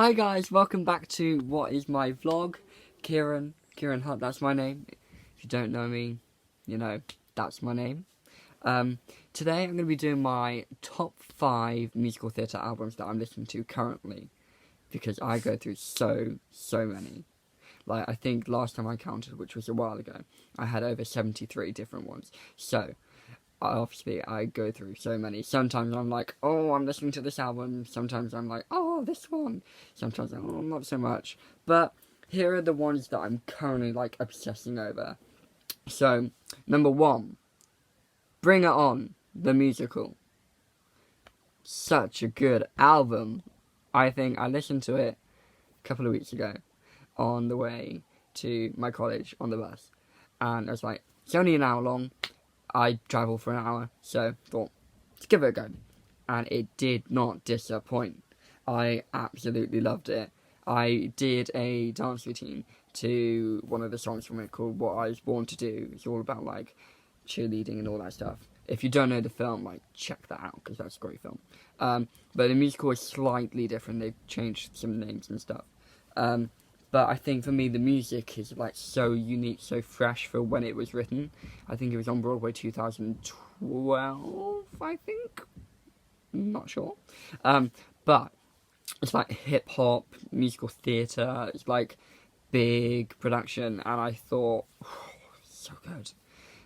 Hi guys, welcome back to what is my vlog. Kieran Hutt, that's my name. If you don't know me, you know, that's my name. Today I'm going to be doing my top 5 musical theatre albums that I'm listening to currently. Because I go through so many. Like, I think last time I counted, which was a while ago, I had over 73 different ones. So, obviously I go through so many. Sometimes I'm like, oh, I'm listening to this album. Sometimes I'm like, oh, this one. Sometimes I'm, oh, not so much. But here are the ones that I'm currently like obsessing over. So, number 1, Bring It On, the musical. Such a good album. I think I listened to it a couple of weeks ago on the way to my college on the bus. And I was like, it's only an hour long. I travel for an hour, so thought, let's give it a go. And it did not disappoint. I absolutely loved it. I did a dance routine to one of the songs from it called What I Was Born to Do. It's all about like cheerleading and all that stuff. If you don't know the film, like check that out because that's a great film. But the musical is slightly different. They've changed some names and stuff. But I think for me, the music is like so unique, so fresh for when it was written. I think it was on Broadway 2012, I think. I'm not sure. But it's like hip hop, musical theatre. It's like big production, and I thought, oh, so good.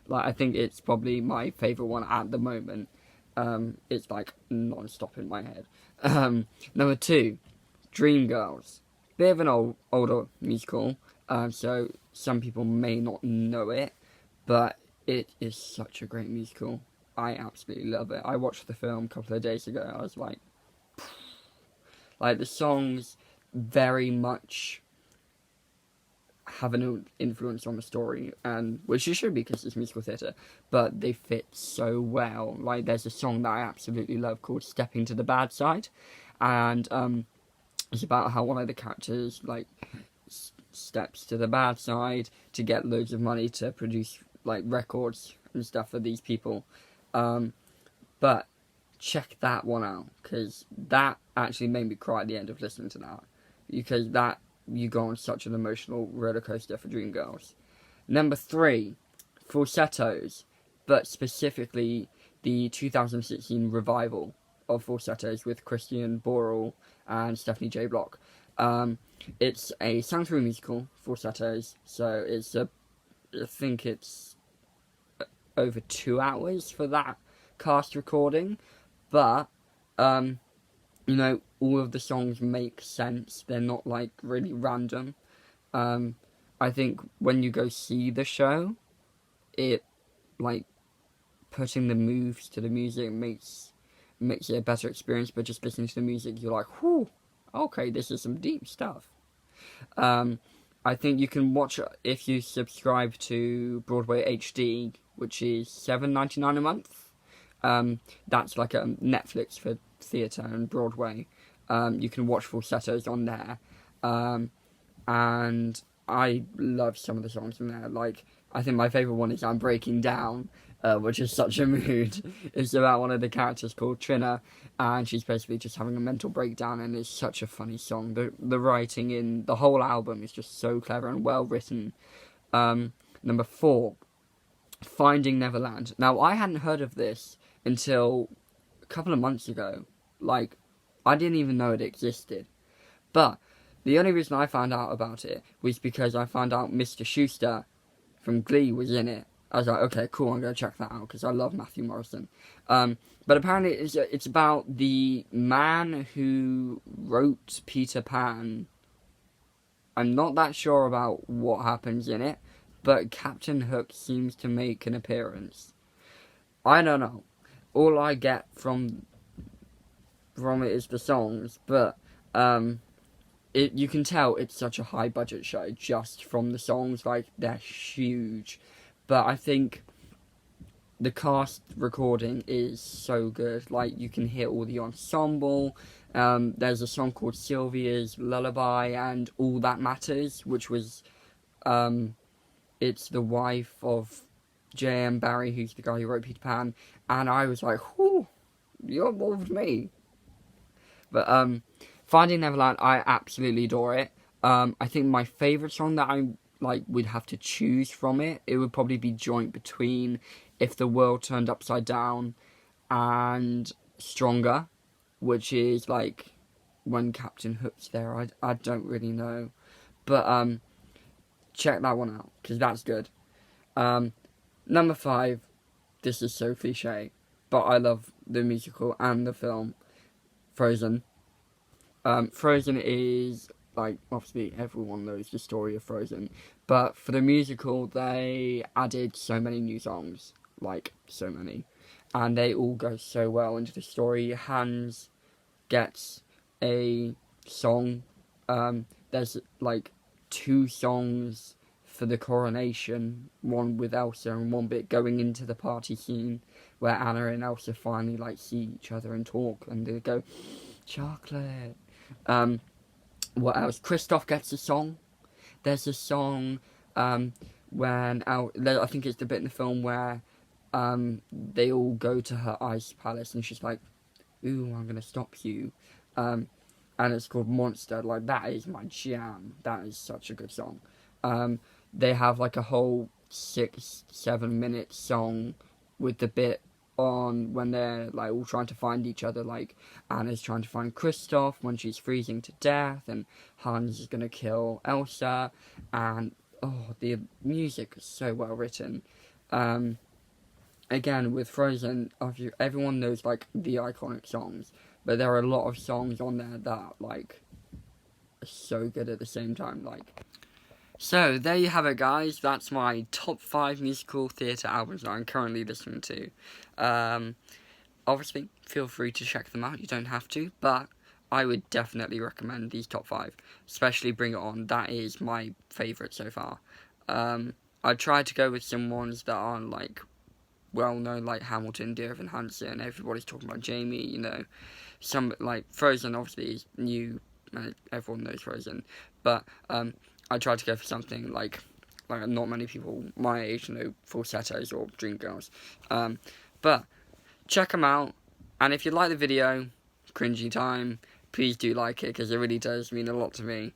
Like, I think it's probably my favourite one at the moment. It's like non-stop in my head. Number 2, Dreamgirls. Bit of an older musical, so some people may not know it, but it is such a great musical. I absolutely love it. I watched the film a couple of days ago. I was like the songs very much have an influence on the story, and which it should be because it's musical theatre, but they fit so well. Like, there's a song that I absolutely love called "Stepping to the Bad Side," and it's about how one of the characters like steps to the bad side to get loads of money to produce like records and stuff for these people. But check that one out because that actually made me cry at the end of listening to that, because that you go on such an emotional roller coaster for Dreamgirls. Number 3, Falsettos, but specifically the 2016 revival of Falsettos with Christian Borle and Stephanie J. Block. It's a sound-through musical, Falsettos, so I think it's over 2 hours for that cast recording, but all of the songs make sense. They're not like really random. I think when you go see the show, it like putting the moves to the music makes it a better experience. But just listening to the music, you're like, whew, okay, this is some deep stuff. I think you can watch if you subscribe to Broadway HD, which is $7.99 a month. That's like a Netflix for theatre and Broadway. You can watch Falsettos on there. And I love some of the songs in there. Like, I think my favourite one is I'm Breaking Down, which is such a mood. It's about one of the characters called Trina, and she's basically just having a mental breakdown, and it's such a funny song. The writing in the whole album is just so clever and well written. Number 4, Finding Neverland. Now, I hadn't heard of this until a couple of months ago. Like, I didn't even know it existed. But the only reason I found out about it was because I found out Mr. Schuster from Glee was in it. I was like, okay, cool, I'm going to check that out because I love Matthew Morrison. But apparently it's about the man who wrote Peter Pan. I'm not that sure about what happens in it, but Captain Hook seems to make an appearance. I don't know. All I get from it is the songs, but you can tell it's such a high budget show just from the songs. Like, they're huge, but I think the cast recording is so good. Like, you can hear all the ensemble. There's a song called Sylvia's Lullaby and All That Matters, which was it's the wife of J.M. Barrie, who's the guy who wrote Peter Pan, and I was like, whew, you involved me. But Finding Neverland, I absolutely adore it. I think my favourite song that I like would have to choose from it, it would probably be joint between If the World Turned Upside Down and Stronger, which is like when Captain Hook's there. I don't really know, but check that one out because that's good. Number 5, this is so cliche, but I love the musical and the film, Frozen. Frozen is, like, obviously everyone knows the story of Frozen, but for the musical they added so many new songs, like so many, and they all go so well into the story. Hans gets a song. There's like 2 songs for the coronation, one with Elsa and one bit going into the party scene where Anna and Elsa finally like see each other and talk, and they go chocolate. What else? Kristoff gets a song. There's a song when I think it's the bit in the film where they all go to her ice palace and she's like, "Ooh, I'm gonna stop you," and it's called Monster. Like, that is my jam. That is such a good song. They have like a whole 6-7 minute song with the bit on when they're like all trying to find each other. Like, Anna's trying to find Kristoff when she's freezing to death, and Hans is gonna kill Elsa, and the music is so well written. Again, with Frozen, everyone knows like the iconic songs, but there are a lot of songs on there that like are so good at the same time. Like, so there you have it, guys. That's my top 5 musical theatre albums that I'm currently listening to. Obviously, feel free to check them out. You don't have to, but I would definitely recommend these top 5, especially Bring It On. That is my favourite so far. I tried to go with some ones that aren't like well known, like Hamilton, Dear Evan Hansen. Everybody's talking about Jamie. You know, some like Frozen obviously is new. Everyone knows Frozen, but I tried to go for something like not many people my age know Falsettos or Dreamgirls. But check them out, and if you like the video, cringy time, please do like it because it really does mean a lot to me.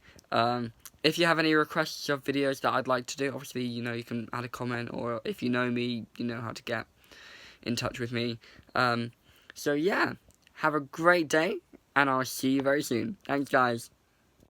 If you have any requests of videos that I'd like to do, obviously, you know, you can add a comment, or if you know me, you know how to get in touch with me. So yeah, have a great day, and I'll see you very soon. Thanks, guys.